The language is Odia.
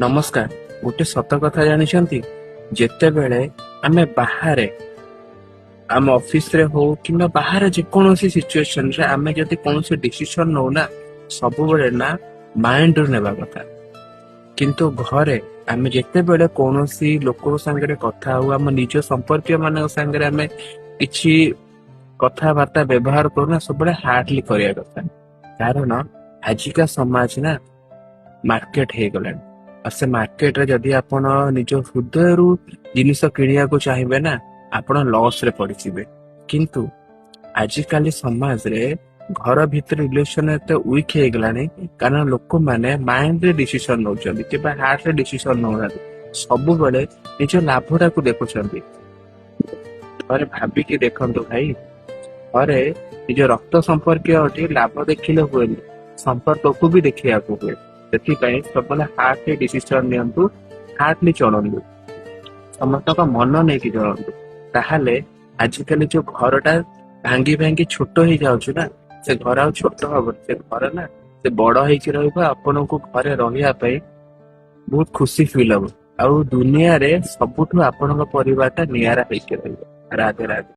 ନମସ୍କାର। ଗୋଟେ ସତ କଥା ଜାଣିଛନ୍ତି, ଯେତେବେଳେ ଆମେ ବାହାରେ ଆମ ଅଫିସରେ ହଉ କିମ୍ବା ବାହାରେ ଯେକୌଣସି ସିଚୁଏସନରେ ଆମେ ଯଦି କୌଣସି ଡିସିସନ ନଉ ନା, ସବୁବେଳେ ନା ମାଇଣ୍ଡରୁ ନେବା କଥା। କିନ୍ତୁ ଘରେ ଆମେ ଯେତେବେଳେ କୌଣସି ଲୋକ ସାଙ୍ଗରେ କଥା ହଉ, ଆମ ନିଜ ସମ୍ପର୍କୀୟ ମାନଙ୍କ ସାଙ୍ଗରେ ଆମେ କିଛି କଥାବାର୍ତ୍ତା ବ୍ୟବହାର କରୁନା, ସବୁବେଳେ ହାର୍ଡଲି କରିବା କଥା। କାରଣ ଆଜିକା ସମାଜ ନା ମାର୍କେଟ ହେଇଗଲାଣି। ଆଉ ସେ ମାର୍କେଟରେ ଯଦି ଆପଣ ନିଜ ହୃଦୟରୁ ଜିନିଷ କିଣିବାକୁ ଚାହିଁବେ ନା, ଆପଣ ଲସ୍ ରେ ପଡିଯିବେ। କିନ୍ତୁ ଆଜିକାଲି ସମାଜରେ ଘର ଭିତରେ ରିଲେସନ ଏତେ ୱିକ୍ ହେଇଗଲାଣି, କାରଣ ଲୋକମାନେ ମାଇଣ୍ଡରେ ଡିସିସନ ନଉଛନ୍ତି କିମ୍ବା ହାର୍ଟରେ ଡିସିସନ ନଉନାହାନ୍ତି। ସବୁବେଳେ ନିଜ ଲାଭଟାକୁ ଦେଖୁଛନ୍ତି। ଥରେ ଭାବିକି ଦେଖନ୍ତୁ ଭାଇ, ଥରେ ନିଜ ରକ୍ତ ସମ୍ପର୍କୀୟଟି ଲାଭ ଦେଖିଲେ ହୁଏନି, ସମ୍ପର୍କକୁ ବି ଦେଖିବାକୁ ହୁଏ। ସେଥିପାଇଁ ସବୁବେଳେ ହାର୍ଟଲି ଡିସିସନ ନିଅନ୍ତୁ, ହାର୍ଟଲି ଚଳନ୍ତୁ, ସମସ୍ତଙ୍କ ମନ ନେଇକି ଚଳନ୍ତୁ। ତାହେଲେ ଆଜିକାଲି ଯୋଉ ଘରଟା ଭାଙ୍ଗି ଭାଙ୍ଗି ଛୋଟ ହେଇଯାଉଛି ନା, ସେ ଘର ଆଉ ଛୋଟ ହବନି। ସେ ଘର ନା ସେ ବଡ ହେଇକି ରହିବ। ଆପଣଙ୍କୁ ଘରେ ରହିବା ପାଇଁ ବହୁତ ଖୁସି ଫିଲ୍ ହବ। ଆଉ ଦୁନିଆରେ ସବୁଠୁ ଆପଣଙ୍କ ପରିବାରଟା ନିଆରା ହେଇକି ରହିବ। ରାଧେ ରାଧେ।